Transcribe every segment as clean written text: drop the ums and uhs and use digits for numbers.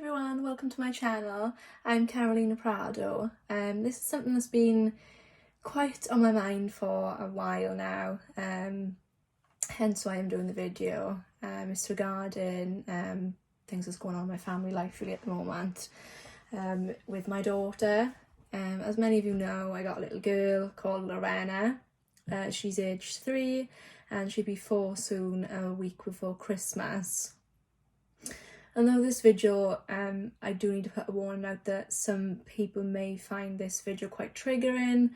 everyone, welcome to my channel. I'm Carolina Prado. This is something that's been quite on my mind for a while now, hence why I'm doing the video. It's regarding things that's going on in my family life really at the moment, with my daughter. As many of you know, I got a little girl called Lorena. She's aged 3 and she'll be 4 soon, a week before Christmas. Although this video, I do need to put a warning out that some people may find this video quite triggering.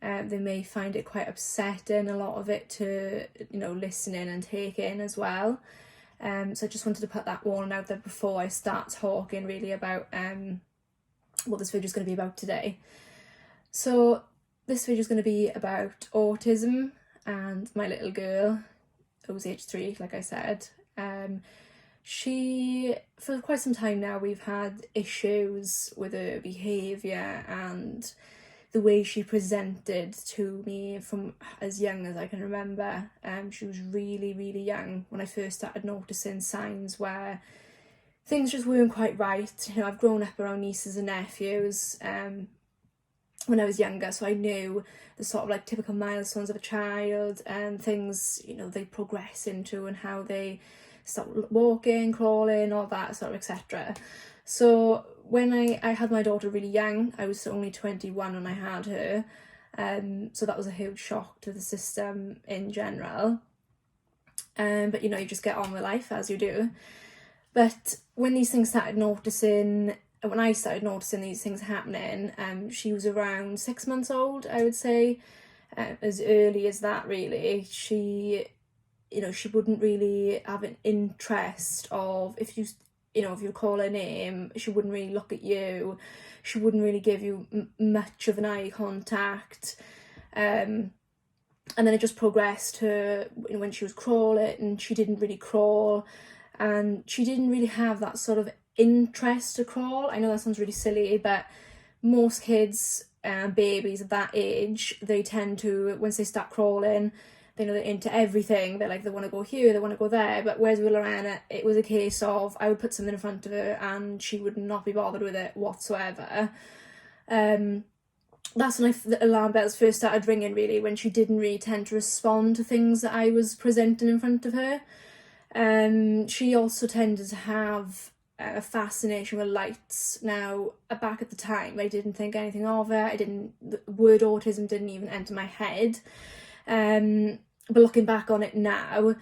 They may find it quite upsetting, a lot of it to, listen in and take in as well. So I just wanted to put that warning out there before I start talking really about what this video is going to be about today. So this video is going to be about autism and my little girl, who's age 3, like I said. For quite some time now, we've had issues with her behaviour and the way she presented to me from as young as I can remember. She was really, really young when I first started noticing signs where things just weren't quite right. I've grown up around nieces and nephews when I was younger, so I knew the sort of like typical milestones of a child and things, they progress into and how they start walking, crawling, all that sort of etc. So when I had my daughter really young, I was only 21 when I had her, so that was a huge shock to the system in general. But you just get on with life as you do. But when these things when I started noticing these things happening, she was around 6 months old, I would say, as early as that really. She wouldn't really have an interest of, if you call her name, she wouldn't really look at you. She wouldn't really give you much of an eye contact. And then it just progressed to when she was crawling, and she didn't really crawl. And she didn't really have that sort of interest to crawl. I know that sounds really silly, but most kids and babies of that age, they tend to, once they start crawling, they're into everything. They're like, they want to go here, they want to go there. But whereas with Lorena, it was a case of I would put something in front of her and she would not be bothered with it whatsoever. That's when the alarm bells first started ringing, really, when she didn't really tend to respond to things that I was presenting in front of her. She also tended to have a fascination with lights. Now, back at the time, I didn't think anything of it. The word autism didn't even enter my head. But looking back on it now,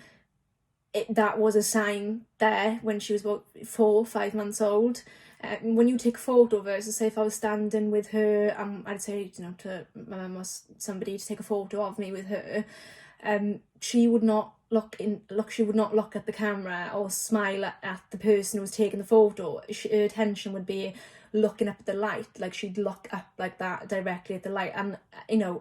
that was a sign there when she was about 4 or 5 months old. When you take a photo of her, so say if I was standing with her, I'd say to my mum or somebody to take a photo of me with her, she would not she would not look at the camera or smile at the person who was taking the photo. Her attention would be looking up at the light, like she'd look up like that directly at the light. And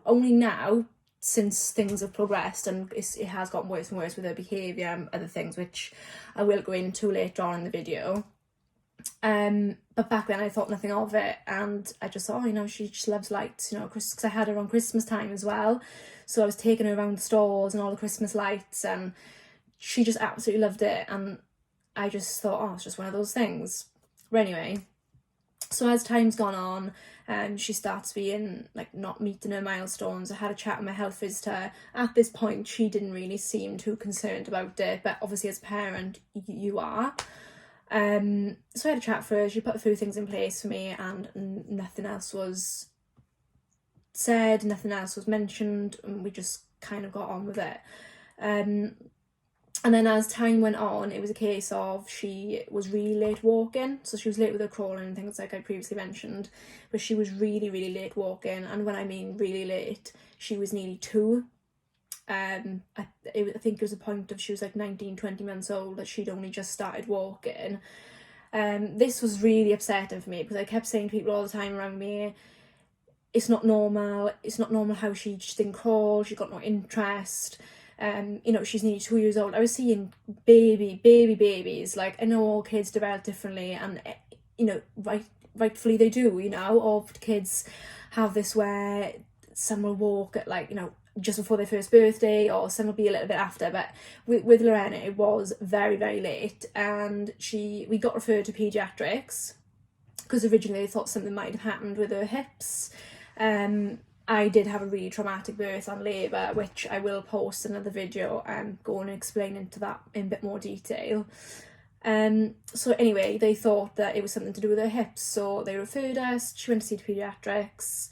only now, since things have progressed and it has gotten worse and worse with her behaviour and other things, which I will go into later on in the video. But back then I thought nothing of it, and I just thought, she just loves lights, because I had her on Christmas time as well, so I was taking her around the stores and all the Christmas lights, and she just absolutely loved it, and I just thought, it's just one of those things. But anyway, so as time's gone on, she starts being not meeting her milestones. I had a chat with my health visitor. At this point, she didn't really seem too concerned about it, but obviously as a parent, you are. So I had a chat for her. She put a few things in place for me, and nothing else was said, nothing else was mentioned, and we just kind of got on with it. And then as time went on, it was a case of she was really late walking. So she was late with her crawling and things like I previously mentioned, but she was really, really late walking. And when I mean really late, she was nearly 2. I think it was a point of she was 19, 20 months old that she'd only just started walking. This was really upsetting for me because I kept saying to people all the time around me, it's not normal how she just didn't crawl, she's got no interest. She's nearly 2 years old. I was seeing babies. I know all kids develop differently, and rightfully they do. All kids have this where some will walk at just before their first birthday, or some will be a little bit after. But with Lorena, it was very, very late, and we got referred to paediatrics because originally they thought something might have happened with her hips. I did have a really traumatic birth and labour, which I will post another video and go and explain into that in a bit more detail. So anyway, they thought that it was something to do with her hips, so they referred us. She went to see the paediatrics.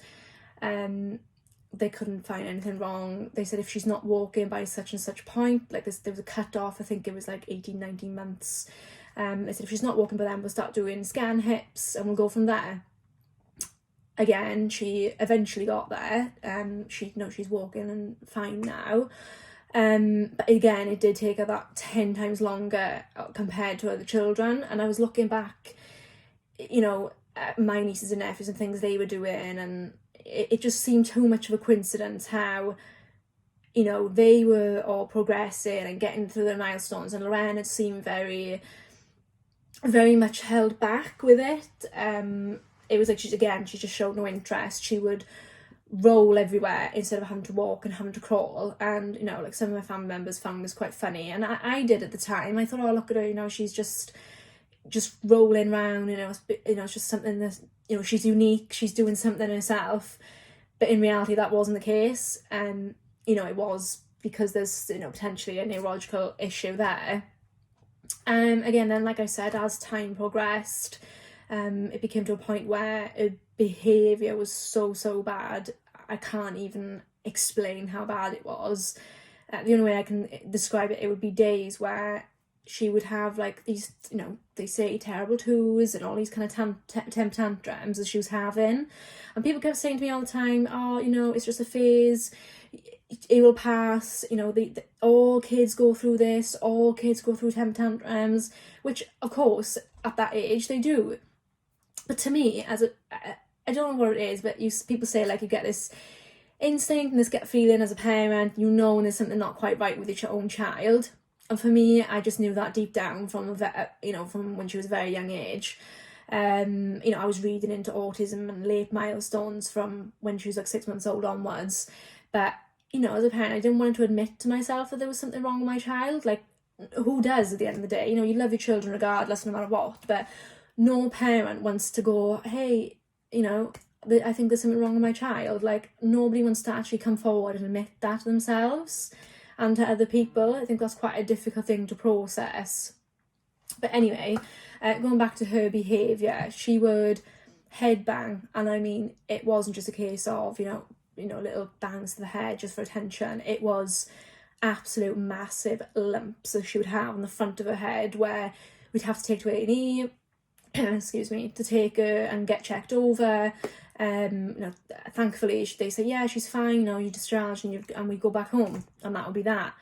They couldn't find anything wrong. They said if she's not walking by such and such point, like there was a cut off, I think it was like 18, 19 months. They said if she's not walking by then, we'll start doing scan hips and we'll go from there. Again, she eventually got there. She's walking and fine now. But again, it did take her that 10 times longer compared to other children. And I was looking back, you know, at my nieces and nephews and things they were doing, and it just seemed too much of a coincidence how, you know, they were all progressing and getting through their milestones, and Lorena seemed very, very much held back with it. It was like she just showed no interest. She would roll everywhere instead of having to walk and having to crawl, and you know, like some of my family members found this quite funny, and I did at the time. I thought, oh, look at her, you know, she's just rolling around, you know, it's just something that, you know, she's unique, she's doing something herself. But in reality, that wasn't the case. You know, it was because there's, you know, potentially a neurological issue there. Again, then, like I said, as time progressed, it became to a point where her behaviour was so bad. I can't even explain how bad it was. The only way I can describe it, it would be days where she would have like these, you know, they say terrible twos and all these kind of temper tantrums that she was having. And people kept saying to me all the time, oh, you know, it's just a phase, it will pass, you know, all kids go through this, all kids go through temper tantrums, which of course at that age they do. But to me, I don't know what it is, but people say like you get this instinct and this gut feeling as a parent, you know when there's something not quite right with your own child. And for me, I just knew that deep down from when she was a very young age. You know, I was reading into autism and late milestones from when she was like 6 months old onwards. But, you know, as a parent, I didn't want to admit to myself that there was something wrong with my child. Like, who does at the end of the day? You know, you love your children regardless, no matter what. But no parent wants to go, hey, you know, I think there's something wrong with my child. Like, nobody wants to actually come forward and admit that to themselves and to other people. I think that's quite a difficult thing to process. But anyway, going back to her behaviour, she would headbang, and I mean, it wasn't just a case of, you know, little bangs to the head just for attention. It was absolute massive lumps that she would have on the front of her head, where we'd have to take to A&E, excuse me, to take her and get checked over. You know, thankfully they say, yeah, she's fine, you know, you discharged and we go back home, and that would be that.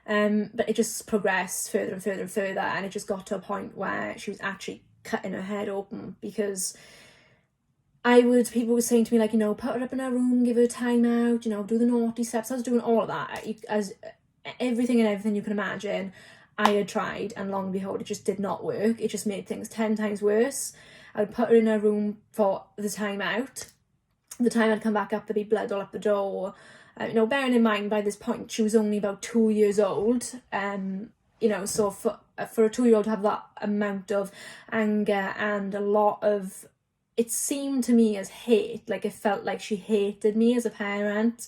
But it just progressed further and further and further, and it just got to a point where she was actually cutting her head open, because people were saying to me, like, you know, put her up in her room, give her a time out, you know, do the naughty steps. I was doing all of that, as everything you can imagine. I had tried, and long and behold, it just did not work. It just made things 10 times worse. I would put her in her room for the time out. The time I'd come back up, there'd be blood all up the door. You know, bearing in mind, by this point, she was only about 2 years old. You know, so for a 2-year-old to have that amount of anger and a lot of, it seemed to me as hate, like it felt like she hated me as a parent.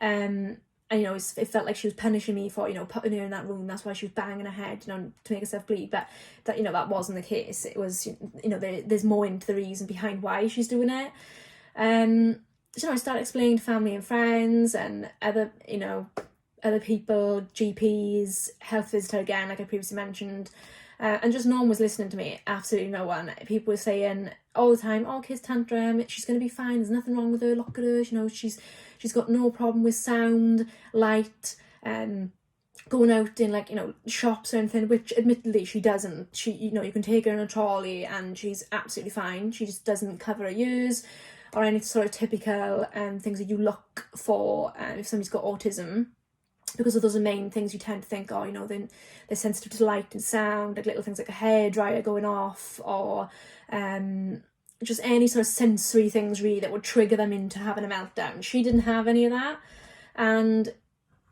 And, you know, it felt like she was punishing me for, you know, putting her in that room. That's why she was banging her head, you know, to make herself bleed. But that, you know, that wasn't the case. It was, you know, there's more into the reason behind why she's doing it. So, you know, I started explaining to family and friends and other people, GPs, health visitor again, like I previously mentioned. And just no one was listening to me, absolutely no one. People were saying all the time, oh, kids tantrum, she's going to be fine, there's nothing wrong with her, look at her, you know, she's got no problem with sound, light, going out in, like, you know, shops or anything, which admittedly she doesn't. She, you know, you can take her in a trolley and she's absolutely fine. She just doesn't cover her ears or any sort of typical things that you look for if somebody's got autism. Because of those are main things you tend to think, oh, you know, they're sensitive to light and sound, like little things like a hairdryer going off, or just any sort of sensory things really that would trigger them into having a meltdown. She didn't have any of that. And,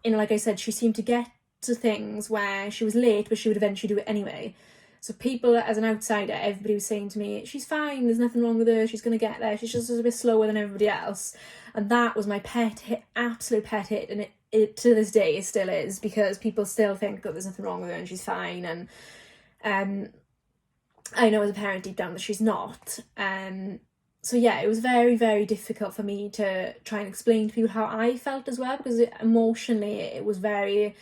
you know, like I said, she seemed to get to things where she was late, but she would eventually do it anyway. So people, as an outsider, everybody was saying to me, she's fine, there's nothing wrong with her, she's going to get there, she's just a bit slower than everybody else. And that was my pet hit, absolute pet hit, and it to this day it still is, because people still think that there's nothing wrong with her and she's fine. And I know as a parent deep down that she's not. So yeah, it was very, very difficult for me to try and explain to people how I felt as well, because emotionally it was very,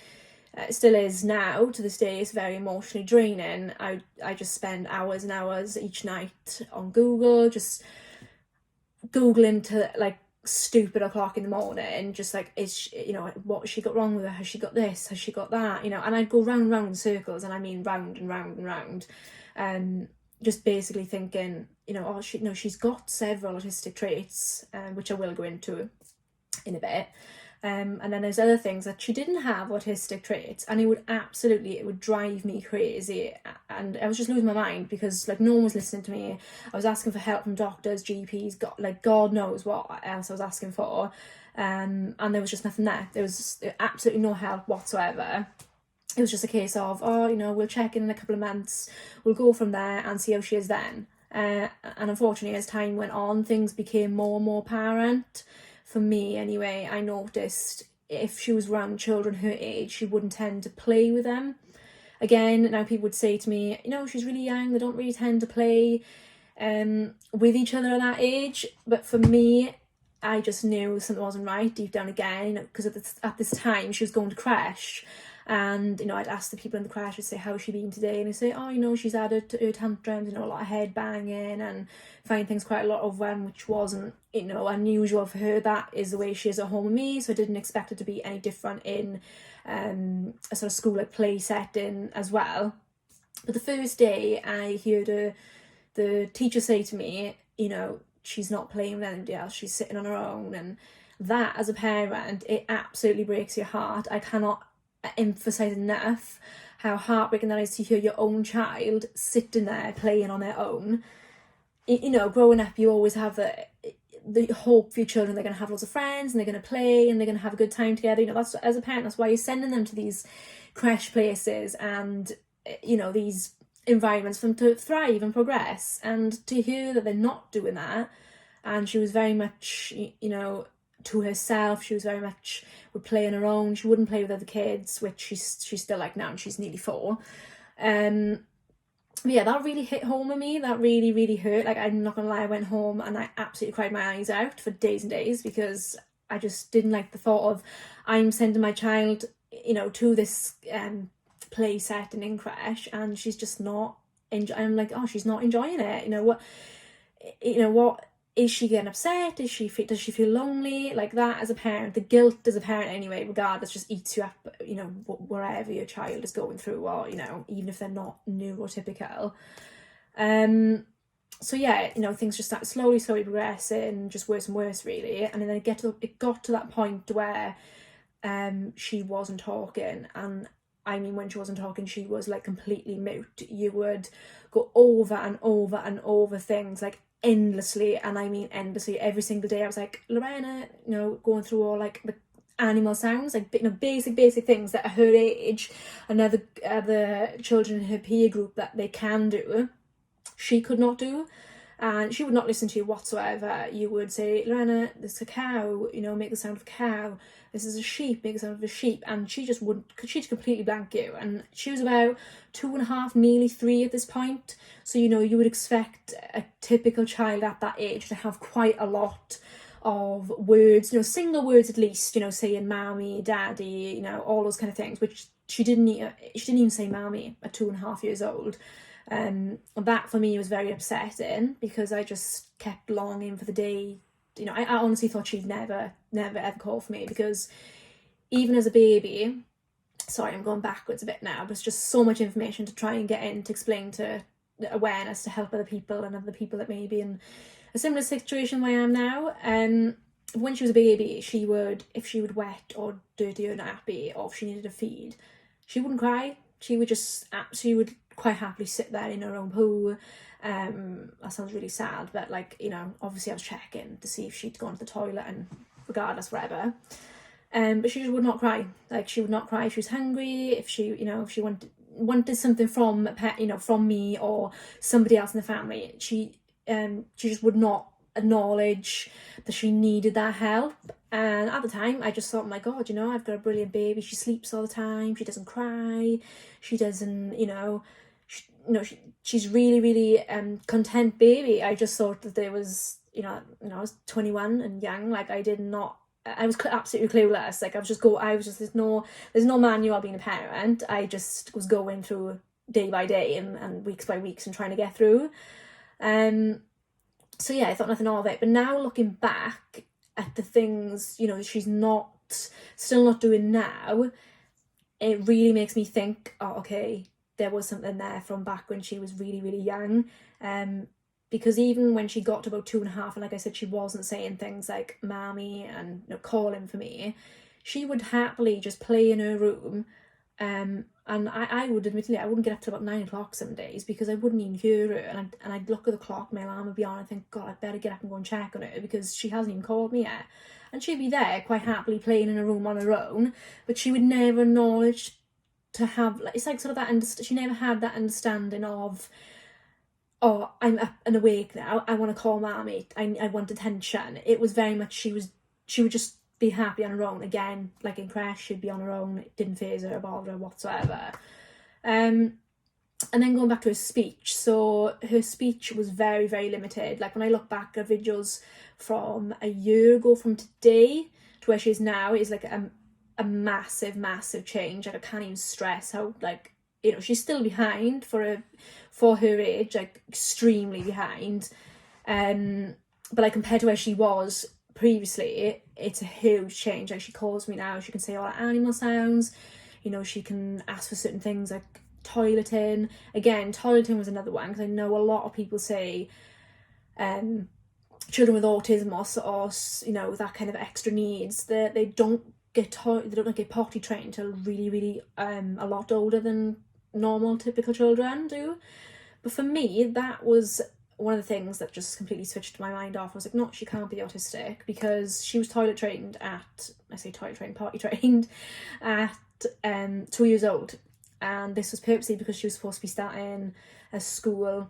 it still is now to this day, it's very emotionally draining. I just spend hours and hours each night on Google, just Googling to like stupid o'clock in the morning, just like, is she, you know, what has she got wrong with her, has she got this, has she got that, you know, and I'd go round and round in circles, and I mean round and round and round, just basically thinking, you know, oh, she's got several autistic traits, which I will go into in a bit. And then there's other things that she didn't have autistic traits, and it would drive me crazy, and I was just losing my mind, because like no one was listening to me. I was asking for help from doctors, GPs, God knows what else I was asking for, and there was just nothing there. There was absolutely no help whatsoever. It was just a case of, oh, you know, we'll check in a couple of months, we'll go from there and see how she is then. And unfortunately, as time went on, things became more and more apparent. For me anyway, I noticed if she was around children her age, she wouldn't tend to play with them. Again, now people would say to me, you know, she's really young, they don't really tend to play with each other at that age. But for me, I just knew something wasn't right deep down again, because at this time she was going to crash. And, you know, I'd ask the people in the crash, I'd say, how's she been today? And they'd say, oh, you know, she's had her tantrums, you know, a lot of head banging and find things quite a lot of which wasn't, you know, unusual for her. That is the way she is at home with me, so I didn't expect it to be any different in a sort of school-like play setting as well. But the first day I heard the teacher say to me, you know, she's not playing with anybody else, she's sitting on her own. And that, as a parent, it absolutely breaks your heart. I cannot emphasize enough how heartbreaking that is to hear your own child sitting there playing on their own. You know, growing up, you always have the hope for your children they're going to have lots of friends and they're going to play and they're going to have a good time together. You know, that's, as a parent, that's why you're sending them to these crash places and, you know, these environments for them to thrive and progress. And to hear that they're not doing that, and she was very much, you know, to herself, she was very much would play on her own, she wouldn't play with other kids, which she's still like now, and she's nearly 4. But yeah, that really hit home with me. That really, really hurt. Like, I'm not gonna lie, I went home and I absolutely cried my eyes out for days and days, because I just didn't like the thought of, I'm sending my child, you know, to this play setting in crash, and she's just not I'm like, oh, she's not enjoying it. You know what is she getting upset? Does she feel lonely? Like, that as a parent, the guilt as a parent anyway, regardless, just eats you up, you know, wherever your child is going through, or, you know, even if they're not neurotypical. So yeah, you know, things just started slowly progressing, just worse and worse, really. And then it got to that point where she wasn't talking, and I mean, when she wasn't talking, she was like completely mute. You would go over and over and over things like endlessly, and I mean endlessly. Every single day I was like, Lorena, you know, going through all like the animal sounds, like, you know, basic things that at her age and other children in her peer group that they can do, she could not do. And she would not listen to you whatsoever. You would say, Lorena, there's a cow, you know, make the sound of a cow. This is a sheep, make the sound of a sheep. And she just wouldn't, she'd completely blank you. And she was about 2.5, nearly 3 at this point. So, you know, you would expect a typical child at that age to have quite a lot of words, you know, single words at least, you know, saying mommy, daddy, you know, all those kind of things, which she didn't even say mommy at 2.5 years old. That for me was very upsetting, because I just kept longing for the day, you know, I honestly thought she'd never ever call for me, because even as a baby, sorry, I'm going backwards a bit now, but it's just so much information to try and get in to explain to awareness to help other people and other people that may be in a similar situation where I am now. When she was a baby, if she would wet or dirty or nappy, or if she needed a feed, she wouldn't cry. She would quite happily sit there in her own poo. That sounds really sad, but like, you know, obviously I was checking to see if she'd gone to the toilet, and regardless, whatever. But she just would not cry. Like, she would not cry if she was hungry, if she, if she wanted something from a pet, from me or somebody else in the family. She just would not acknowledge that she needed that help. And at the time, I just thought, oh my God, I've got a brilliant baby. She sleeps all the time. She doesn't cry. She doesn't, she's really, really content baby. I just thought that there was, I was 21 and young. Like, I was absolutely clueless. Like, there's no manual being a parent. I just was going through day by day and weeks by weeks and trying to get through. So yeah, I thought nothing of it. But now looking back at the things, she's still not doing now, it really makes me think, oh, okay, there was something there from back when she was really, really young. Because even when she got to about 2.5, and like I said, she wasn't saying things like "mommy" and calling for me, she would happily just play in her room. And I would admittedly, I wouldn't get up till about 9 o'clock some days because I wouldn't even hear her. And I'd look at the clock, my alarm would be on, and think, God, I better get up and go and check on her because she hasn't even called me yet. And she'd be there quite happily playing in a room on her own, but she would never acknowledge to have, like, it's like sort of that, she never had that understanding of, oh, I'm up and awake now, I want to call mommy, I want attention. It was very much she would just be happy on her own. Again, like in crash, she'd be on her own. It didn't faze her or bother her whatsoever. And then going back to her speech, so her speech was very, very limited. Like, when I look back at videos from a year ago from today to where she is now, is like a massive, massive change. Like, I can't even stress how, like, she's still behind for her age, like extremely behind. But like, compared to where she was previously, it's a huge change. Like, she calls me now, she can say all the animal sounds, she can ask for certain things like toileting. Again, toileting was another one, because I know a lot of people say children with autism or that kind of extra needs, that they don't get potty trained until really, really a lot older than normal typical children do. But for me, that was one of the things that just completely switched my mind off. I was like, no, she can't be autistic, because she was potty trained at 2 years old. And this was purposely because she was supposed to be starting a school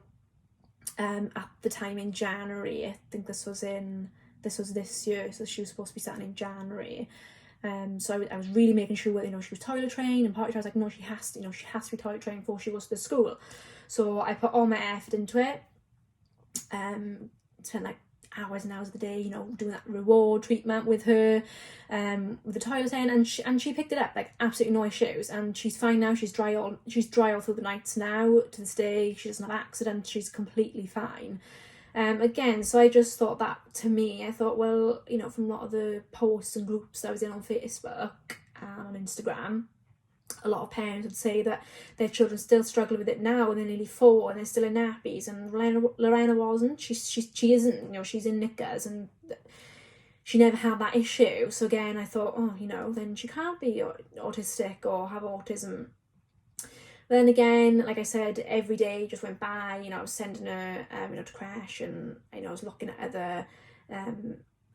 at the time in January. I think this was this year, so she was supposed to be starting in January. So I was really making sure that she was toilet trained and potty trained. I was like, no, she has to be toilet trained before she goes to the school. So I put all my effort into it. Spent like hours and hours of the day, doing that reward treatment with her, with the toileting, and she picked it up like absolutely no issues, and she's fine now. She's dry all through the nights now to this day. She doesn't have accidents. She's completely fine. Again, so I just thought that, to me, I thought, well, from a lot of the posts and groups that I was in on Facebook and on Instagram, a lot of parents would say that their children still struggle with it now, and they're nearly 4 and they're still in nappies. And Lorena wasn't. She isn't. She's in knickers, and she never had that issue. So again, I thought, oh, then she can't be autistic or have autism. Then again, like I said, every day just went by. I was sending her, to crash, and I was looking at other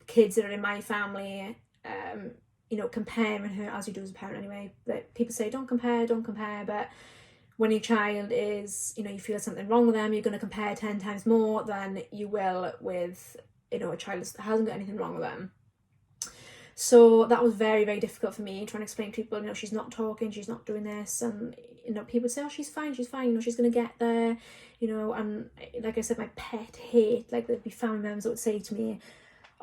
kids that are in my family. Comparing her, as you do as a parent anyway. But people say don't compare, but when your child is, you feel there's something wrong with them, you're going to compare 10 times more than you will with, a child that hasn't got anything wrong with them. So that was very, very difficult for me, trying to explain to people, she's not talking, she's not doing this, and people would say, oh, she's fine, she's going to get there, and like I said, my pet hate, like, there'd be family members that would say to me,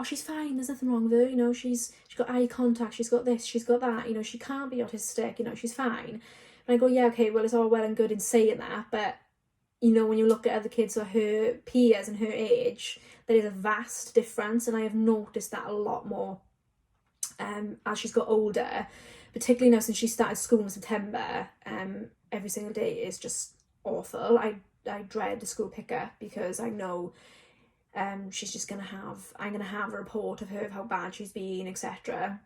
oh, she's fine, there's nothing wrong with her, she's got eye contact, she's got this, she's got that, she can't be autistic, she's fine. And I go, yeah, okay, well, it's all well and good in saying that, but, when you look at other kids or her peers and her age, there is a vast difference, and I have noticed that a lot more as she's got older, particularly now since she started school in September. Every single day is just awful. I dread the school pickup, because I know she's just I'm gonna have a report of her, of how bad she's been, etc.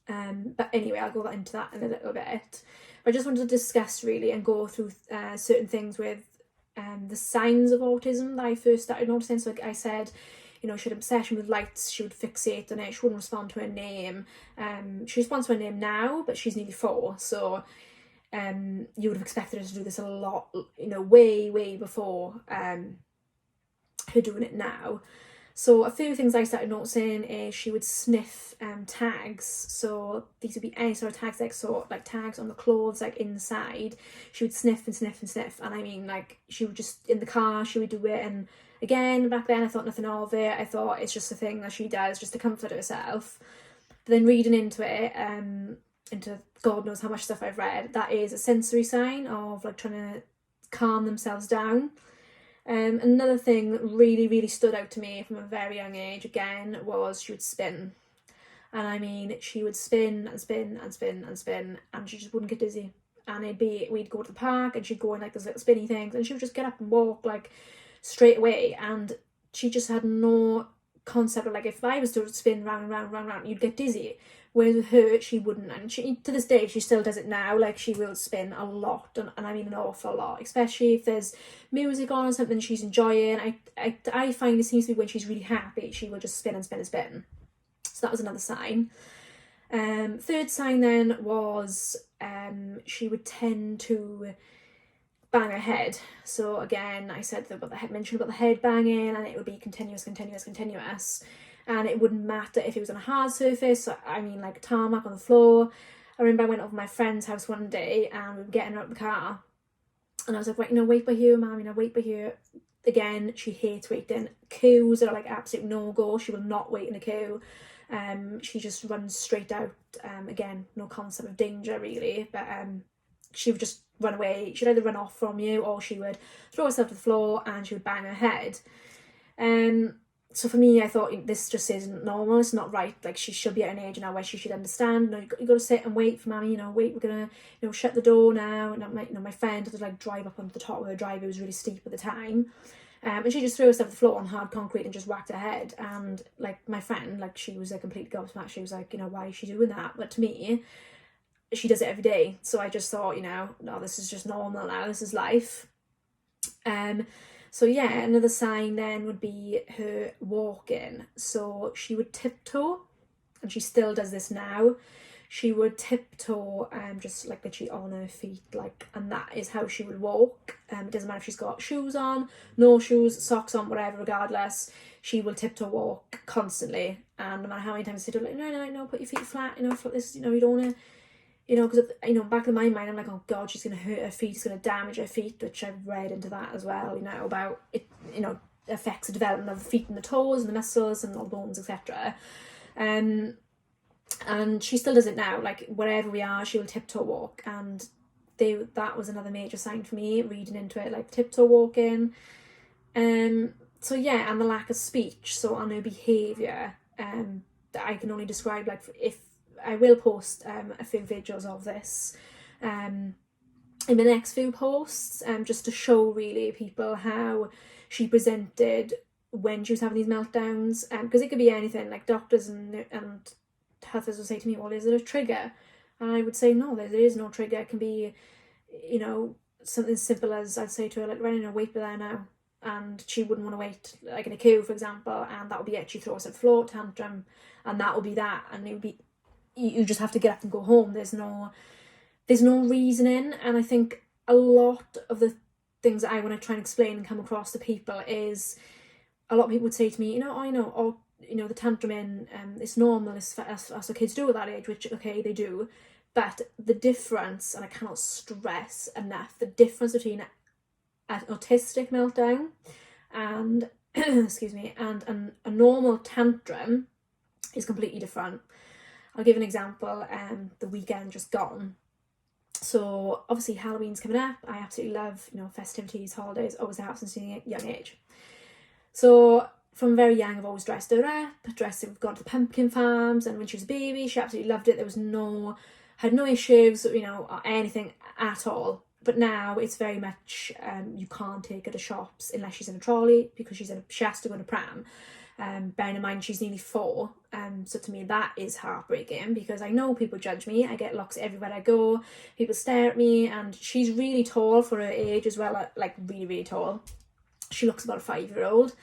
But anyway, I'll go into that in a little bit. But I just wanted to discuss really and go through certain things with the signs of autism that I first started noticing. So like I said, you know, she had an obsession with lights. She would fixate on it. She wouldn't respond to her name. She responds to her name now, but she's nearly 4, so you would have expected her to do this a lot, you know, way before her doing it now. So a few things I started noticing is she would sniff tags. So these would be any sort of tags, like tags on the clothes, like inside. She would sniff and sniff and sniff. And I mean, like, she would just, in the car, she would do it. And again, back then I thought nothing of it. I thought it's just a thing that she does just to comfort herself. But then reading into it, into God knows how much stuff I've read, that is a sensory sign of like trying to calm themselves down. Another thing that really stood out to me from a very young age, again, was she would spin. And I mean, she would spin and spin and spin and spin, and she just wouldn't get dizzy. And we'd go to the park, and she'd go in like those little spinny things, and she would just get up and walk like straight away. And she just had no concept of, like, if I was to spin round and round and round and round, you'd get dizzy. Whereas with her, she wouldn't. And she, to this day, she still does it now. Like, she will spin a lot, and I mean an awful lot, especially if there's music on or something she's enjoying. I find it seems to be when she's really happy, she will just spin and spin and spin. So that was another sign. Third sign then was she would tend to bang her head. So again, I said about mentioned about the head banging, and it would be continuous. And it wouldn't matter if it was on a hard surface, I mean like tarmac on the floor. I remember I went over to my friend's house one day, and we were getting out of the car, and I was like, right, wait by here, Mum, wait by here. Again, she hates waiting. Queues are like absolute no-go. She will not wait in a queue. She just runs straight out. Again, no concept of danger really, but she would just run away. She'd either run off from you, or she would throw herself to the floor and she would bang her head. So for me, I thought, this just isn't normal. It's not right. Like, she should be at an age now where she should understand. You got to sit and wait for Mummy. Wait. We're gonna, shut the door now. And my friend had to like drive up onto the top of her driveway. It was really steep at the time. And she just threw herself to the floor on hard concrete and just whacked her head. And like my friend, like, she was a complete gobsmacked. She was like, why is she doing that? But to me, she does it every day. So I just thought, no, this is just normal now. This is life. So yeah, another sign then would be her walking. So she would tiptoe, and she still does this now. She would tiptoe, just like literally on her feet, like, and that is how she would walk. It doesn't matter if she's got shoes on, no shoes, socks on, whatever, regardless, she will tiptoe walk constantly. And no matter how many times I say to her, like, no, put your feet flat, flat this, you don't want to, because, back in my mind, I'm like, oh God, she's going to hurt her feet, it's going to damage her feet, which I've read into that as well, about it, affects the development of the feet and the toes and the muscles and all the bones, etc. And she still does it now, like, wherever we are, she will tiptoe walk. And that was another major sign for me, reading into it, like tiptoe walking. So yeah, and the lack of speech, so on her behaviour, that I can only describe, like, if I will post a few videos of this in the next few posts, just to show really people how she presented when she was having these meltdowns, because it could be anything. Like, doctors and healthers will say to me, well, is it a trigger? And I would say, no, there is no trigger. It can be, something simple as, I'd say to her, like, wait there now. And she wouldn't want to wait, like in a queue, for example, and that would be it. She'd throw herself floor tantrum, and that would be that. And it would be, you just have to get up and go home. There's no reasoning. And I think a lot of the things that I want to try and explain and come across to people is, a lot of people would say to me, the tantruming, it's normal, as the kids do at that age, which, okay, they do. But the difference, and I cannot stress enough, the difference between an autistic meltdown and excuse me, and a normal tantrum is completely different. I'll give an example. The weekend just gone. So obviously Halloween's coming up. I absolutely love, festivities, holidays, always have since a young age. So from very young, I've always dressed her up, we've gone to the pumpkin farms, and when she was a baby, she absolutely loved it. There was had no issues, or anything at all. But now it's very much, you can't take her to shops unless she's in a trolley, because she has to go in a pram. Bearing in mind she's nearly 4, so to me that is heartbreaking, because I know people judge me. I get looks everywhere I go, people stare at me, and she's really tall for her age as well, like really tall. She looks about a 5-year-old,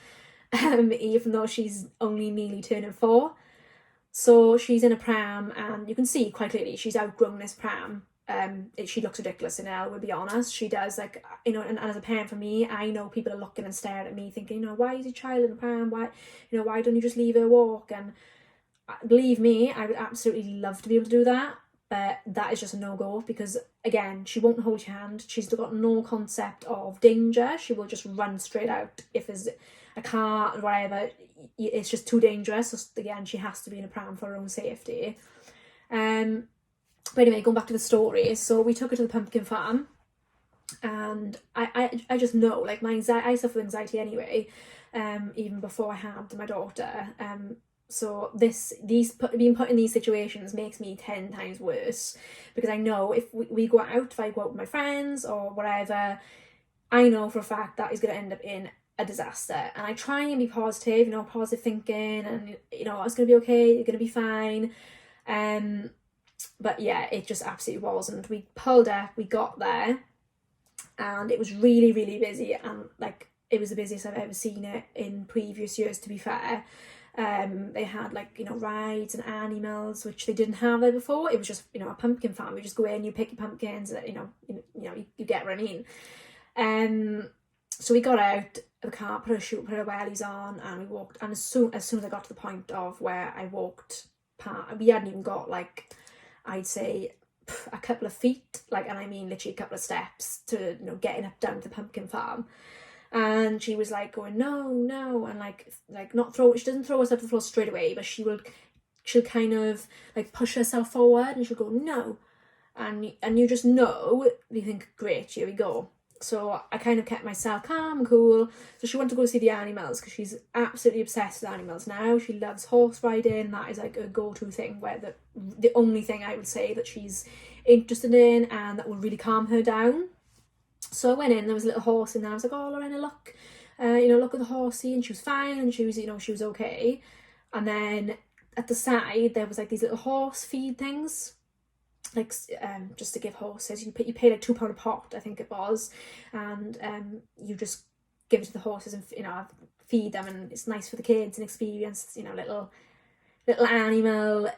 even though she's only nearly turning 4. So she's in a pram, and you can see quite clearly she's outgrown this pram. She looks ridiculous in it, we'll be honest. She does, like, you know, and as a parent for me, I know people are looking and staring at me thinking, you know, why is your child in a pram? Why, you know, why don't you just leave her walk? And believe me, I would absolutely love to be able to do that, but that is just a no-go, because again, she won't hold your hand. She's got no concept of danger. She will just run straight out if there's a car or whatever. It's just too dangerous. So again, she has to be in a pram for her own safety. But anyway, going back to the story, so we took her to the pumpkin farm, and I just know, like, my anxiety, I suffer with anxiety anyway, even before I had my daughter. So being put in these situations makes me 10 times worse, because I know if we go out, if I go out with my friends or whatever, I know for a fact that is going to end up in a disaster. And I try and be positive, you know, positive thinking, and, you know, it's going to be okay, you're going to be fine. But yeah, it just absolutely wasn't. We pulled up, we got there, and it was really, really busy, and like, it was the busiest I've ever seen it in previous years, to be fair. They had, like, you know, rides and animals, which they didn't have there before. It was just, you know, a pumpkin farm. You just go in, you pick your pumpkins, you get what I mean. So we got out of the car, put our wellies on, and we walked. And as soon as I got to the point of where I walked past, we hadn't even got, like, I'd say a couple of feet, like, and I mean literally a couple of steps to, you know, getting up down to the pumpkin farm. And she was like going, no, and like not throw. She doesn't throw us up to the floor straight away, but she'll kind of like push herself forward, and she'll go no, and you just know, you think, great, here we go. So I kind of kept myself calm and cool. So she wanted to go see the animals, because she's absolutely obsessed with animals now. She loves horse riding. That is like a go-to thing, where the only thing I would say that she's interested in and that will really calm her down. So I went in, there was a little horse in there. I was like, oh, Lorena, look, look at the horsey. And she was fine, and she was, you know, she was okay. And then at the side, there was like these little horse feed things, like, just to give horses. You pay like £2 a pot, I think it was, and you just give it to the horses and, you know, feed them, and it's nice for the kids and experience, you know, little animal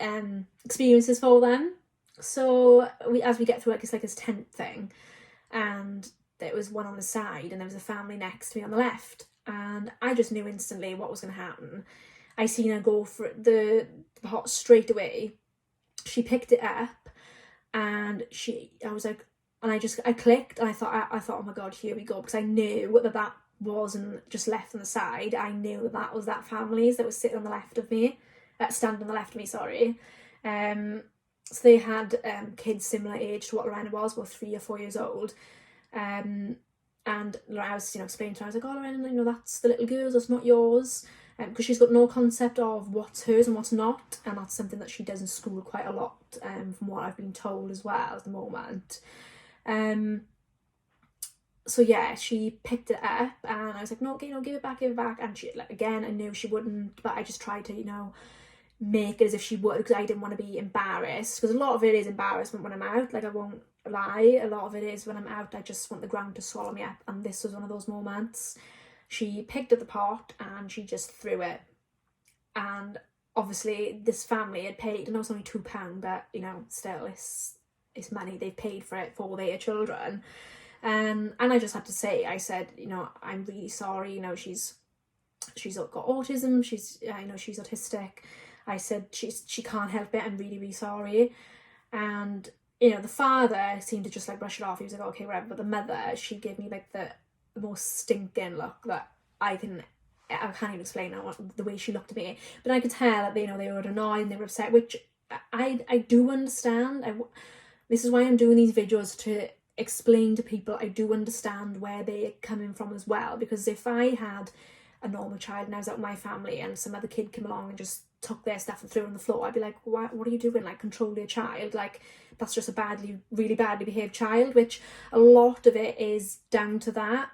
experiences for them. So as we get through, like, it's like this tent thing, and there was one on the side, and there was a family next to me on the left, and I just knew instantly what was going to happen. I seen her go for the pot straight away. She picked it up, and I was like, and I clicked, and I thought, oh my god, here we go, because I knew that wasn't just left on the side. I knew that was that family's that was sitting on the left of me, standing on the left of me, sorry. So they had kids similar age to what Lorena was, about 3 or 4 years old. And I was, you know, explaining to her, I was like, oh, Lorena, you know, that's the little girl's, that's not yours. Because she's got no concept of what's hers and what's not, and that's something that she does in school quite a lot, from what I've been told as well at the moment. So yeah, she picked it up, and I was like, no, you know, give it back, and she, like, again, I knew she wouldn't, but I just tried to, you know, make it as if she would, because I didn't want to be embarrassed, because a lot of it is embarrassment when I'm out, like, I won't lie, a lot of it is when I'm out, I just want the ground to swallow me up, and this was one of those moments. She picked up the pot and she just threw it, and obviously this family had paid, I know it's only £2, but, you know, still, it's money, they've paid for it for their children. And I just had to say, I said, you know, I'm really sorry, you know, she's got autism, I know she's autistic. I said, she can't help it, I'm really, really sorry. And, you know, the father seemed to just, like, brush it off. He was like, okay, whatever. But the mother, she gave me, like, the most stinking look that I can't even explain now, the way she looked at me. But I could tell that, you know, they were annoyed and they were upset, which I do understand. This is why I'm doing these videos, to explain to people. I do understand where they're coming from as well, because if I had a normal child and I was out with my family and some other kid came along and just took their stuff and threw it on the floor, I'd be like, what are you doing? Like, control your child. Like, that's just a really badly behaved child, which a lot of it is down to that.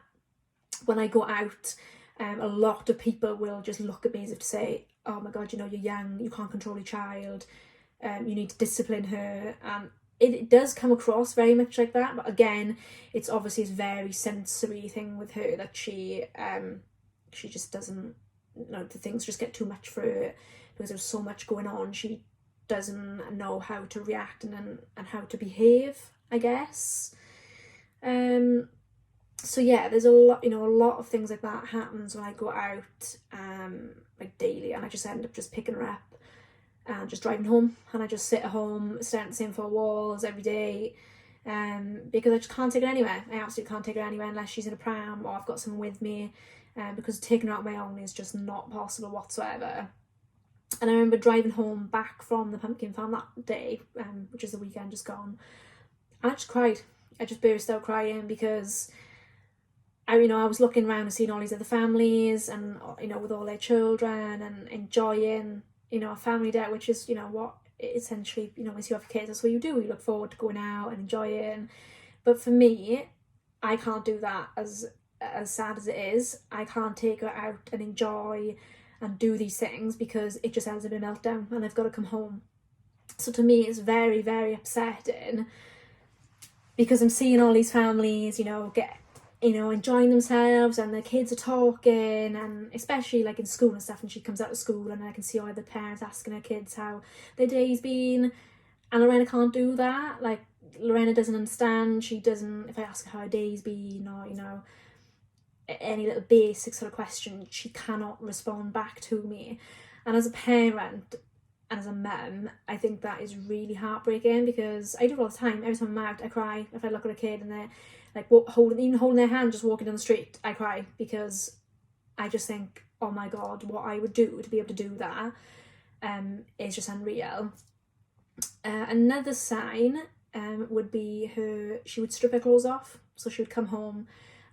When I go out, a lot of people will just look at me as if to say, oh my god, you know, you're young, you can't control your child, you need to discipline her. It does come across very much like that, but again, it's obviously a very sensory thing with her, that she just doesn't the things just get too much for her because there's so much going on. She doesn't know how to react and how to behave, I guess. So yeah, there's a lot of things like that happens when I go out like daily, and I just end up just picking her up and just driving home, and I just sit at home staring at the same four walls every day, because I just can't take her anywhere. I absolutely can't take her anywhere unless she's in a pram or I've got someone with me, because taking her out on my own is just not possible whatsoever. And I remember driving home back from the pumpkin farm that day, which is the weekend just gone, and I just cried. I just burst out crying because I was looking around and seeing all these other families and, with all their children and enjoying, a family day, which is, what essentially, once you have kids, that's what you do. You look forward to going out and enjoying. But for me, I can't do that, as sad as it is. I can't take her out and enjoy and do these things because it just ends up in a meltdown and I've got to come home. So to me, it's very, very upsetting because I'm seeing all these families, get enjoying themselves and the kids are talking, and especially like in school and stuff, and she comes out of school and I can see all the parents asking her kids how their day's been, and Lorena can't do that. Like, Lorena doesn't understand. She doesn't, if I ask her how her day's been or any little basic sort of question, she cannot respond back to me. And as a parent and as a mum, I think that is really heartbreaking because I do it all the time. Every time I'm out, I cry. If I look at a kid and they're like holding their hand, just walking down the street, I cry because I just think, oh my God, what I would do to be able to do that is just unreal. Another sign would be she would strip her clothes off. So she would come home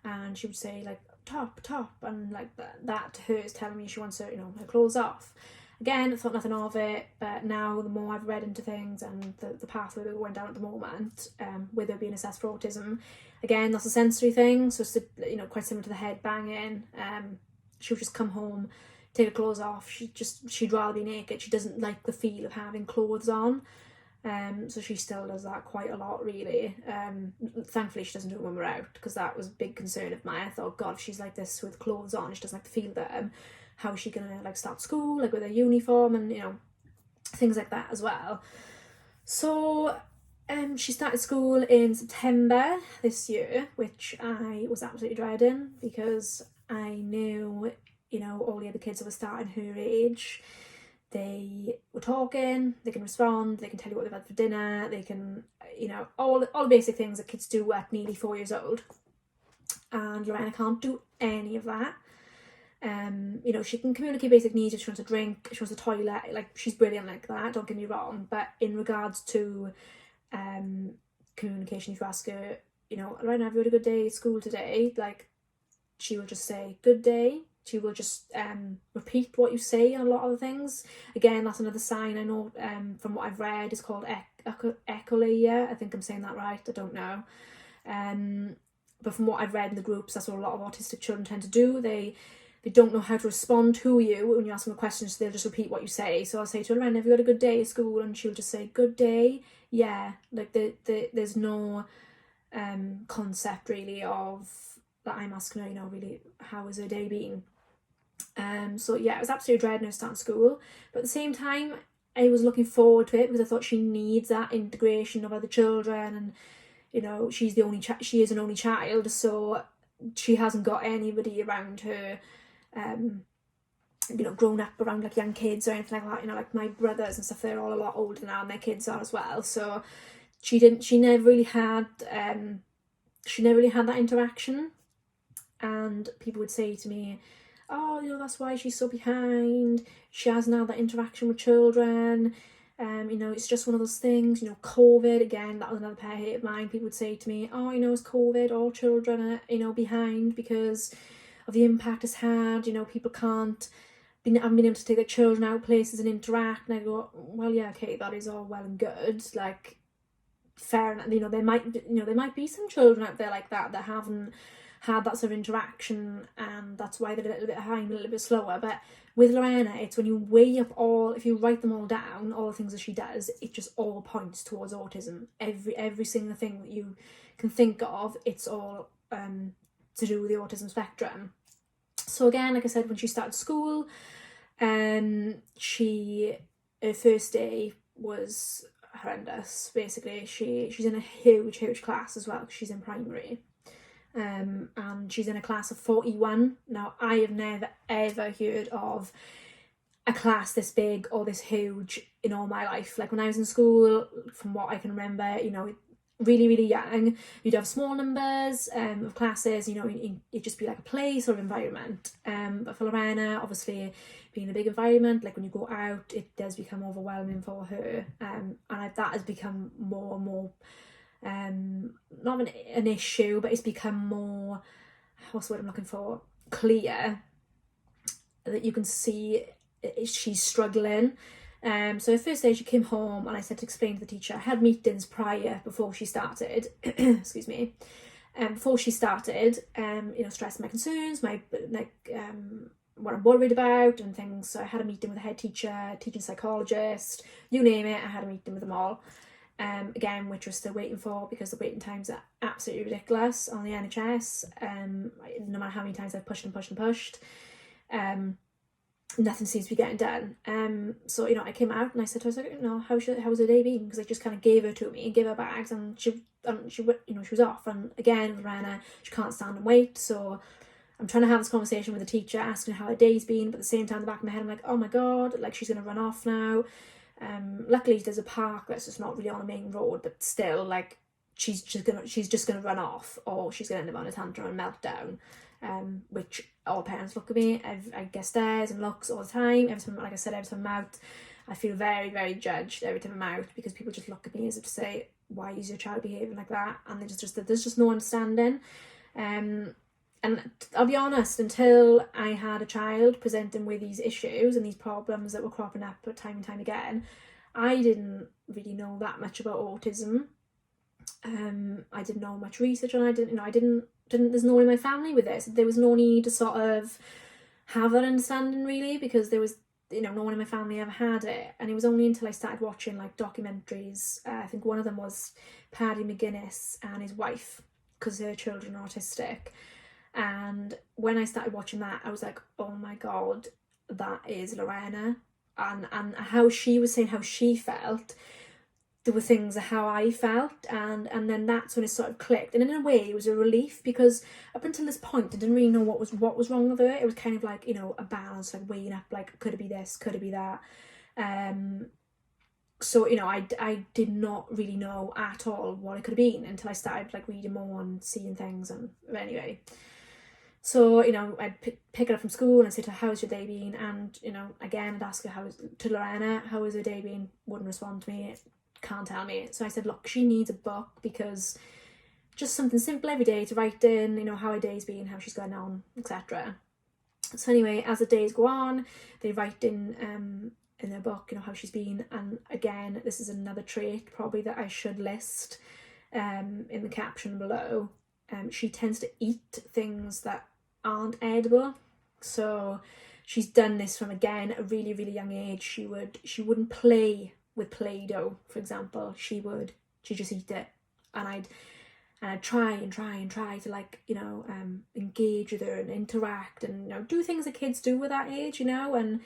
and she would say like, top, and like that to her is telling me she wants her, her clothes off. Again, I thought nothing of it, but now the more I've read into things and the pathway that we went down at the moment, with her being assessed for autism, again, that's a sensory thing, so it's quite similar to the head banging. She would just come home, take her clothes off. She'd rather be naked. She doesn't like the feel of having clothes on. So she still does that quite a lot, really. Thankfully, she doesn't do it when we're out, because that was a big concern of mine. I thought, God, if she's like this with clothes on, she doesn't like the feel of them, how is she gonna like start school, like with her uniform and things like that as well. So she started school in September this year, which I was absolutely dreading because I knew all the other kids that were starting her age, they were talking, they can respond, they can tell you what they've had for dinner, they can all the basic things that kids do at nearly 4 years old. And Lorena can't do any of that. She can communicate basic needs. If she wants a drink, if she wants a toilet, like, she's brilliant like that, don't get me wrong. But in regards to communication, if you ask her, Lorena, have you had a good day at school today? Like, she will just say good day. She will just repeat what you say on a lot of the things. Again, that's another sign I know from what I've read is called echolalia. I think I'm saying that right, I don't know. But from what I've read in the groups, that's what a lot of autistic children tend to do. They don't know how to respond to you when you ask them a question, so they'll just repeat what you say. So I'll say to her, Lorena, have you got a good day at school? And she'll just say, good day, yeah. Like, there's no concept really of that I'm asking her, really, how has her day been? So yeah, I was absolutely dreading her starting school, but at the same time, I was looking forward to it because I thought she needs that integration of other children, and she is an only child, so she hasn't got anybody around her, grown up around like young kids or anything like that. Like my brothers and stuff, they're all a lot older now, and their kids are as well. So she never really had that interaction, and people would say to me, oh, that's why she's so behind. She hasn't had that interaction with children. It's just one of those things. COVID, again, that was another pet hate of mine. People would say to me, oh, it's COVID, all children are, behind because of the impact it's had. People haven't been able to take their children out places and interact. And I go, well, yeah, okay, that is all well and good. Like, fair enough. There might be some children out there like that haven't had that sort of interaction, and that's why they're a little bit behind, a little bit slower. But with Lorena, it's when you weigh up if you write them all down, all the things that she does, it just all points towards autism. Every single thing that you can think of, it's all to do with the autism spectrum. So again, like I said, when she started school, her first day was horrendous. Basically, she's in a huge class as well, because she's in primary. And she's in a class of 41. Now, I have never ever heard of a class this big or this huge in all my life. Like when I was in school, from what I can remember, you know, really young, you'd have small numbers of classes, you know, it'd just be like a play sort of environment. But for Lorena, obviously being a big environment, like when you go out, it does become overwhelming for her, and that has become more and more not an issue, but it's become more, what's the word I'm looking for, clear that you can see she's struggling. So her first day she came home, and I said to explain to the teacher, I had meetings prior before she started, excuse me, before she started, you know, stressing my concerns, my what I'm worried about and things. So I had a meeting with the head teacher, teaching psychologist, you name it, I had a meeting with them all. Again, which we're still waiting for, because the waiting times are absolutely ridiculous on the NHS. No matter how many times I've pushed, nothing seems to be getting done. So, you know, I came out and I said to her, you know, how's her day been? Because I just kind of gave her to me and gave her bags, and she you know, she was off. And again, Lorena, she can't stand and wait. So I'm trying to have this conversation with the teacher, asking her how her day's been, but at the same time, in the back of my head, I'm like, oh my God, like she's going to run off now. Luckily there's a park that's just not really on a main road, but still, like, she's just gonna run off, or she's gonna end up on a tantrum and meltdown. Which all parents look at me, I get stares and looks all the time. Every time, like I said, every time I'm out, I feel very judged every time I'm out, because people just look at me as if to say, why is your child behaving like that? And there's just no understanding. And I'll be honest, until I had a child presenting with these issues and these problems that were cropping up time and time again, I didn't really know that much about autism. I didn't know much research on it. I didn't there's no one in my family with this. There was no need to sort of have that understanding, really, because there was, you know, no one in my family ever had it. And it was only until I started watching like documentaries, I think one of them was Paddy McGuinness and his wife, because their children are autistic. And when I started watching that, I was like, oh my God, that is Lorena. And how she was saying how she felt, there were things of how I felt, and then that's when it sort of clicked. And in a way, it was a relief, because up until this point, I didn't really know what was wrong with her. It was kind of like, you know, a balance, like weighing up, like, could it be this, could it be that? So, you know, I did not really know at all what it could have been until I started like reading more and seeing things. And anyway, so, you know, I'd pick her up from school and I'd say to her, how's your day been? And, you know, again, I'd ask her, to Lorena, how was her day been? Wouldn't respond to me, can't tell me. So I said, look, she needs a book, because just something simple every day to write in, you know, how her day's been, how she's going on, etc. So anyway, as the days go on, they write in their book, you know, how she's been. And again, this is another trait probably that I should list in the caption below. She tends to eat things that aren't edible. So she's done this from, again, a really young age. She wouldn't play with Play-Doh, for example. She'd just eat it. And I'd try and try to, like, you know, engage with her and interact and, you know, do things that kids do with that age, you know, and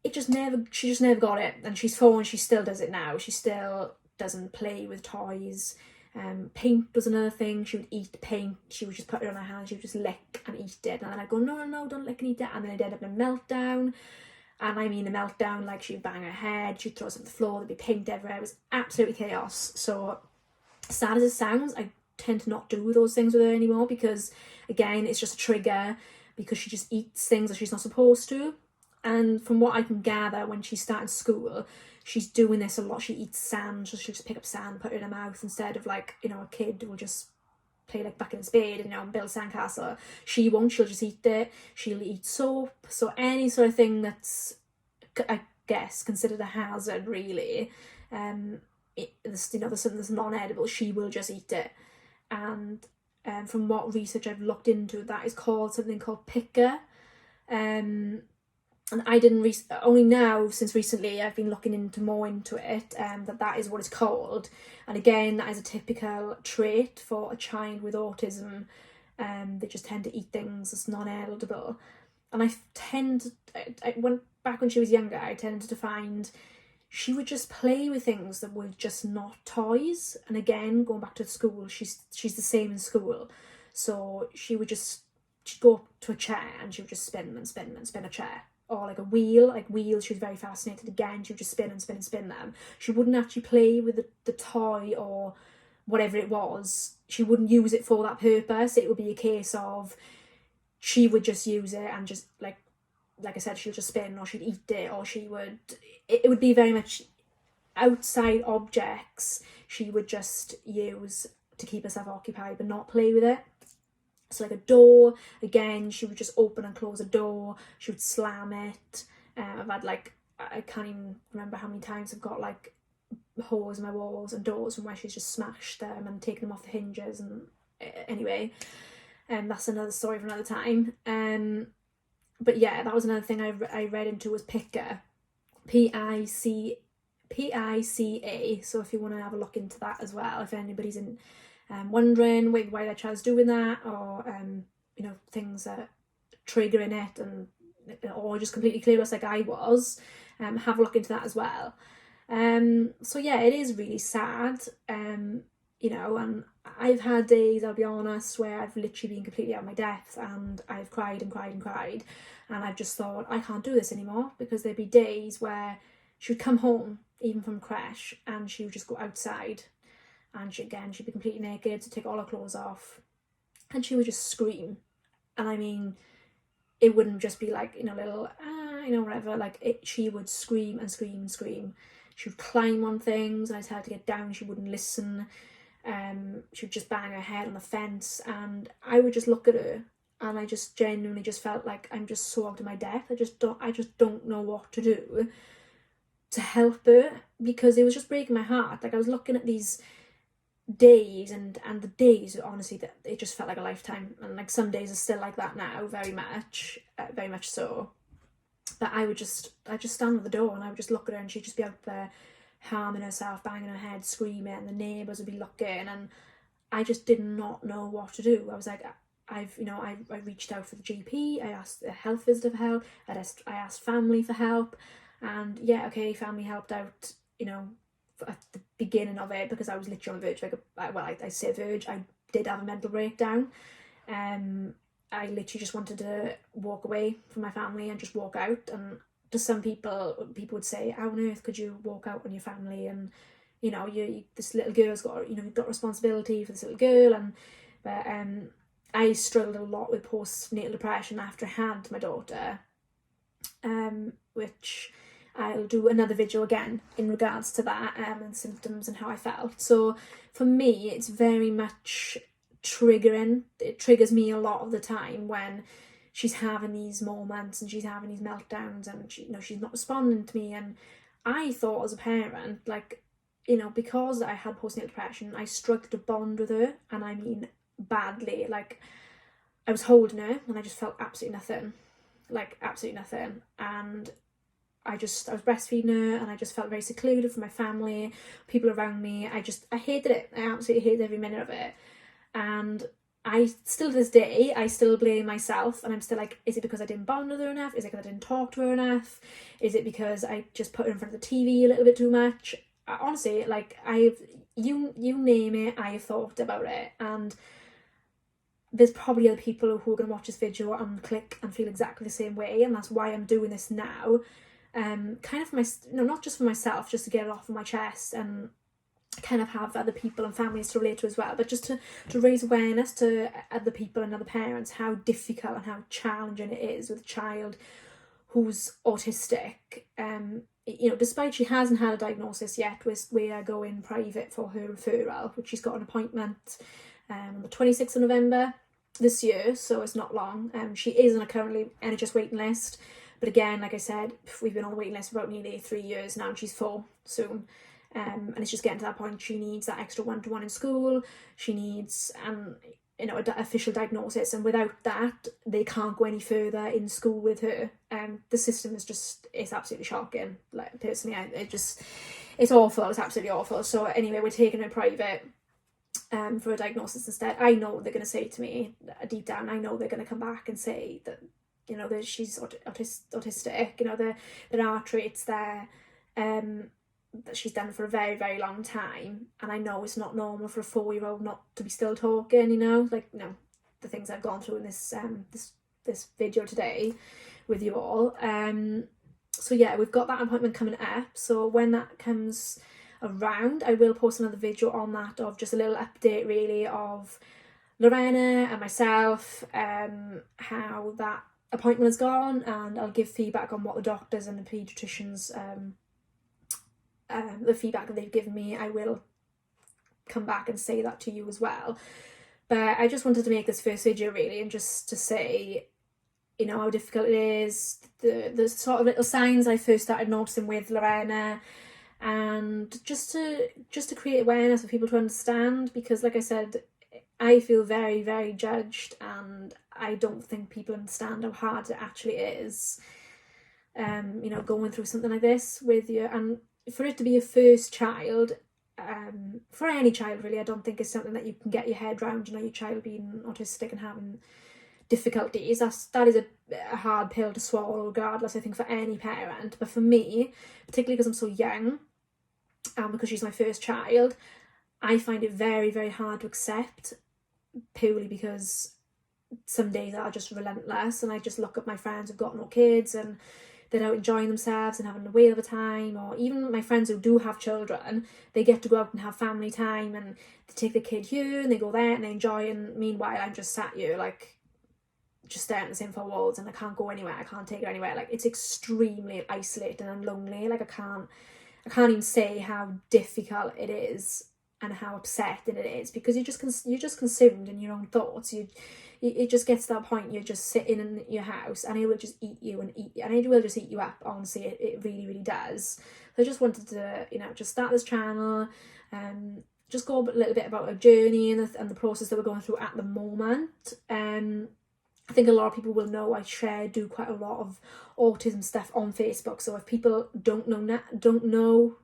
she just never got it. And she's 4 and she still does it now. She still doesn't play with toys. Paint was another thing. She would eat paint. She would just put it on her hand. She would just lick and eat it. And then I'd go, no, don't lick and eat it. And then I'd end up in a meltdown. And I mean a meltdown, like she'd bang her head, she'd throw something on the floor, there'd be paint everywhere. It was absolutely chaos. So sad as it sounds, I tend to not do those things with her anymore, because again, it's just a trigger, because she just eats things that she's not supposed to. And from what I can gather, when she started school, she's doing this a lot. She eats sand, so she'll just pick up sand, put it in her mouth, instead of, like, you know, a kid will just play like bucket and spade and, you know, and build a sandcastle. She won't. She'll just eat it. She'll eat soap. So any sort of thing that's, I guess, considered a hazard, really, you know, there's something that's non-edible, she will just eat it. And from what research I've looked into, that is called something called picker. And I didn't only now, since recently, I've been looking more into it, that is what it's called. And again, that is a typical trait for a child with autism. They just tend to eat things that's non-edible. And I went back when she was younger, I tended to find she would just play with things that were just not toys. And again, going back to school, she's the same in school. So she'd go up to a chair and she would just spin and spin and spin a chair. Or like a wheel, like wheels, she was very fascinated. Again, she would just spin and spin and spin them. She wouldn't actually play with the toy or whatever it was. She wouldn't use it for that purpose. It would be a case of she would just use it and just like I said, she'll just spin, or she'd eat it, or it would be very much outside objects she would just use to keep herself occupied but not play with it. So like a door, again, she would just open and close a door, she would slam it. I've had like, I can't even remember how many times I've got like holes in my walls and doors from where she's just smashed them and taken them off the hinges. And anyway, that's another story for another time. But yeah, that was another thing I read into was PICA, P-I-C-A. So if you want to have a look into that as well, if anybody's wondering why their child's doing that, or things that triggering it, and or just completely clueless like I was, have a look into that as well. So yeah, it is really sad, and I've had days, I'll be honest, where I've literally been completely out of my depth and I've cried and cried and cried, and I've just thought, I can't do this anymore, because there'd be days where she would come home, even from creche, and she would just go outside, and she'd be completely naked, to take all her clothes off, and she would just scream. And I mean, it wouldn't just be like, little, whatever, like she would scream and scream and scream. She would climb on things, and I'd tell her to get down, she wouldn't listen. She would just bang her head on the fence, and I would just look at her, and I just genuinely just felt like I'm just so out of my depth. I just don't know what to do to help her, because it was just breaking my heart. Like, I was looking at these days, and the days, honestly, that it just felt like a lifetime, and like some days are still like that now, very much so. But I'd just stand at the door, and I would just look at her, and she'd just be out there harming herself, banging her head, screaming, and the neighbours would be looking, and I just did not know what to do. I was like, I reached out for the GP, I asked a health visitor for help, I asked family for help, and yeah, okay, family helped out, at the beginning of it, because I was literally on the verge, I say verge, I did have a mental breakdown. I literally just wanted to walk away from my family and just walk out, and to some people would say, how on earth could you walk out on your family, and this little girl's got, you've got responsibility for this little girl. But I struggled a lot with postnatal depression after I had my daughter, which I'll do another video again in regards to that, and symptoms and how I felt. So for me, it's very much triggering. It triggers me a lot of the time when she's having these moments and she's having these meltdowns, and she's not responding to me. And I thought, as a parent, like, because I had postnatal depression, I struggled to bond with her, and I mean badly. Like, I was holding her and I just felt absolutely nothing, and I was breastfeeding her, and I just felt very secluded from my family, people around me. I hated it. I absolutely hated every minute of it. And I still, to this day, I still blame myself, and I'm still like, is it because I didn't bond with her enough? Is it because I didn't talk to her enough? Is it because I just put her in front of the TV a little bit too much? Honestly, like, you name it, I've thought about it. And there's probably other people who are going to watch this video and click and feel exactly the same way, and that's why I'm doing this now. Kind of for not just for myself, just to get it off of my chest, and kind of have other people and families to relate to as well, but just to raise awareness to other people and other parents how difficult and how challenging it is with a child who's autistic. Despite she hasn't had a diagnosis yet, we are going private for her referral, which she's got an appointment on the 26th of November this year, so it's not long. She is on a currently NHS waiting list, but again, like I said, we've been on the waiting list for about nearly 3 years now, and she's 4 soon. And it's just getting to that point. She needs that extra one-to-one in school. She needs an official diagnosis, and without that, they can't go any further in school with her. The system it's absolutely shocking. Like, personally, it's awful. It's absolutely awful. So anyway, we're taking her private. for a diagnosis instead. I know they're going to say to me deep down, I know they're going to come back and say that, you know, that she's autistic, you know, there are traits there that she's done for a very, very long time, and I know it's not normal for a 4-year-old not to be still talking, you know, like, you know, the things I've gone through in this video today with you all. So yeah, we've got that appointment coming up, so when that comes around, I will post another video on that, of just a little update really of Lorena and myself, how that appointment has gone, and I'll give feedback on what the doctors and the paediatricians, the feedback that they've given me. I will come back and say that to you as well. But I just wanted to make this first video really, and just to say, you know, how difficult it is, the sort of little signs I first started noticing with Lorena, and just to create awareness for people to understand, because like I said, I feel very, very judged, and I don't think people understand how hard it actually is, you know, going through something like this with you. And for it to be a first child, for any child really, I don't think it's something that you can get your head around, you know, your child being autistic and having difficulties. That is a hard pill to swallow regardless, I think, for any parent. But for me, particularly because I'm so young, and because she's my first child, I find it very, very hard to accept, purely because some days are just relentless, and I just look at my friends who've got no kids and they're out enjoying themselves and having a whale of a time, or even my friends who do have children, they get to go out and have family time, and they take the kid here and they go there and they enjoy, and meanwhile I'm just sat here like just staring at the same four walls, and I can't go anywhere, I can't take her anywhere. Like, it's extremely isolating and lonely. Like, I can't even say how difficult it is and how upsetting it is, because you're just consumed in your own thoughts. It just gets to that point, you're just sitting in your house and it will just eat you, and it will just eat you up, honestly. It really, really does. So I just wanted to, you know, just start this channel, just go a little bit about our journey and the process that we're going through at the moment. I think a lot of people will know I do quite a lot of autism stuff on Facebook, so if people don't know,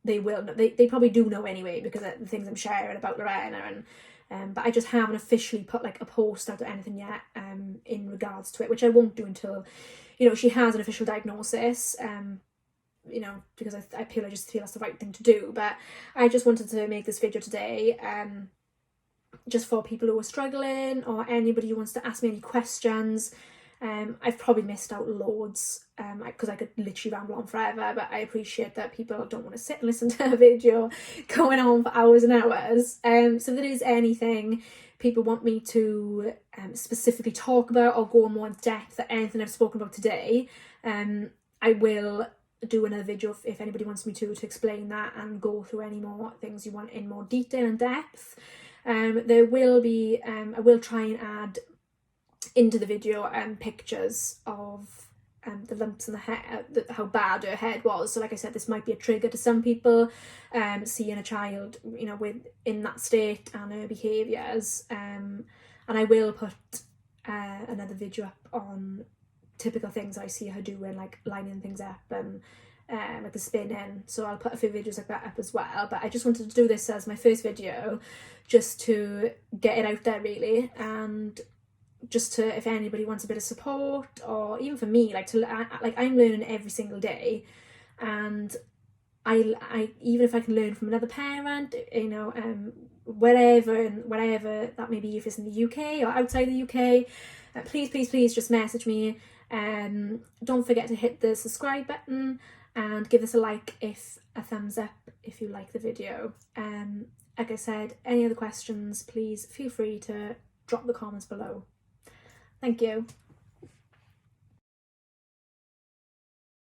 they will know. They probably do know anyway, because of the things I'm sharing about Lorena, and but I just haven't officially put like a post out or anything yet, in regards to it, which I won't do until, you know, she has an official diagnosis, you know, because I just feel that's the right thing to do. But I just wanted to make this video today, just for people who are struggling, or anybody who wants to ask me any questions. I've probably missed out loads, because I could literally ramble on forever, but I appreciate that people don't want to sit and listen to a video going on for hours and hours. So if there is anything people want me to specifically talk about, or go more in depth at anything I've spoken about today, I will do another video if anybody wants me to explain that and go through any more things you want in more detail and depth. There will be, I will try and add into the video pictures of the lumps in the hair, how bad her head was. So like I said, this might be a trigger to some people, seeing a child, you know, in that state and her behaviours. And I will put another video up on typical things I see her doing, like lining things up and like the spinning. So I'll put a few videos like that up as well. But I just wanted to do this as my first video, just to get it out there really, and just to, if anybody wants a bit of support, or even for me, like I'm learning every single day, and I even if I can learn from another parent, you know, wherever that may be, if it's in the UK or outside the UK, please just message me. Don't forget to hit the subscribe button and give us a thumbs up if you like the video. Like I said, any other questions, please feel free to drop the comments below. Thank you.